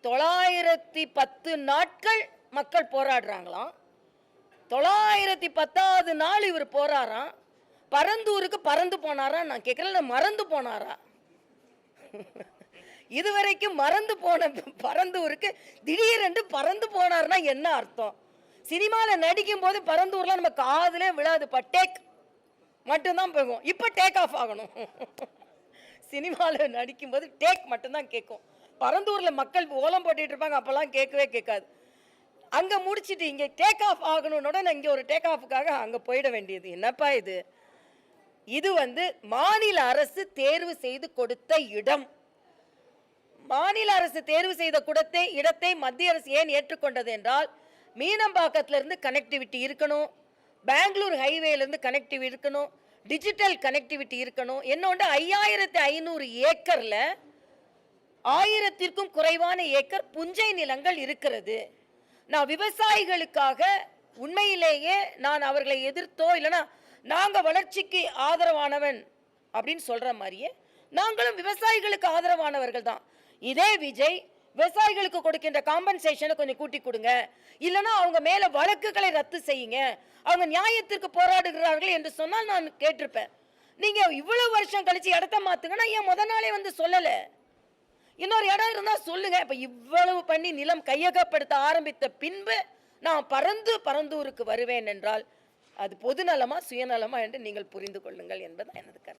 910 நாட்கள் மக்கள் போராடுறாங்களாம். 910வது நாள் இவர் போறாராம். பரந்தூருக்கு பறந்து போனாரா? நான் கேட்கிறேன், மறந்து போனாரா? இதுவரைக்கும் மறந்து போன பரந்தூருக்கு திடீரென்று பறந்து போனார்னா என்ன அர்த்தம்? சினிமாவில் நடிக்கும் போது பரந்தூர்லாம் நம்ம காதுலே விழாது, டேக் மட்டும்தான் போகும். இப்போ டேக் ஆஃப் ஆகணும். சினிமாவில் நடிக்கும்போது டேக் மட்டும்தான் கேட்கும். பரந்தூரில் மக்கள் ஓலம் போட்டுட்டு இருப்பாங்க, அப்போல்லாம் கேட்கவே கேட்காது. அங்கே முடிச்சுட்டு இங்கே டேக் ஆஃப் ஆகணுன்னோட நான் இங்கே ஒரு டேக் ஆஃபுக்காக அங்கே போயிட வேண்டியது. என்னப்பா இது? இது மாநில அரசு தேர்வு செய்து கொடுத்த இடம். மாநில அரசு தேர்வு செய்த இடத்தை மத்திய அரசு ஏன் ஏற்றுக்கொண்டது என்றால், மீனம்பாக்கத்திலிருந்து கனெக்டிவிட்டி இருக்கணும், பெங்களூர் ஹைவேலேருந்து கனெக்டிவிட்டி இருக்கணும், டிஜிட்டல் கனெக்டிவிட்டி இருக்கணும். என்னொன்று 5500 ஏக்கரில் 1000க்கும் குறைவான ஏக்கர் புஞ்சை நிலங்கள் இருக்கிறது. நான் விவசாயிகளுக்காக உண்மையிலேயே நான் அவர்களை எதிர்த்தோ இல்லைனா நாங்கள் வளர்ச்சிக்கு ஆதரவானவன் அப்படின்னு சொல்கிற மாதிரியே நாங்களும் விவசாயிகளுக்கு ஆதரவானவர்கள் தான். இதே விஜய் விவசாயிகளுக்கு கொடுக்கின்ற காம்பன்சேஷனை கொஞ்சம் கூட்டி கொடுங்க, இல்லைனா அவங்க மேலே வழக்குகளை ரத்து செய்யுங்க, அவங்க நியாயத்திற்கு போராடுகிறார்கள் என்று சொன்னால் நான் கேட்டிருப்பேன். நீங்கள் இவ்வளவு வருஷம் கழிச்சு இடத்த மாற்றுங்கன்னா ஏன் முத நாளே சொல்லலை? இன்னொரு இடம் இருந்தால் சொல்லுங்க. இப்போ இவ்வளவு பண்ணி நிலம் கையகப்படுத்த ஆரம்பித்த பின்பு நான் பரந்தூருக்கு வருவேன் என்றால் அது பொதுநலமா சுயநலமா என்று நீங்கள் புரிந்து கொள்ளுங்கள் என்பது எனது கருத்து.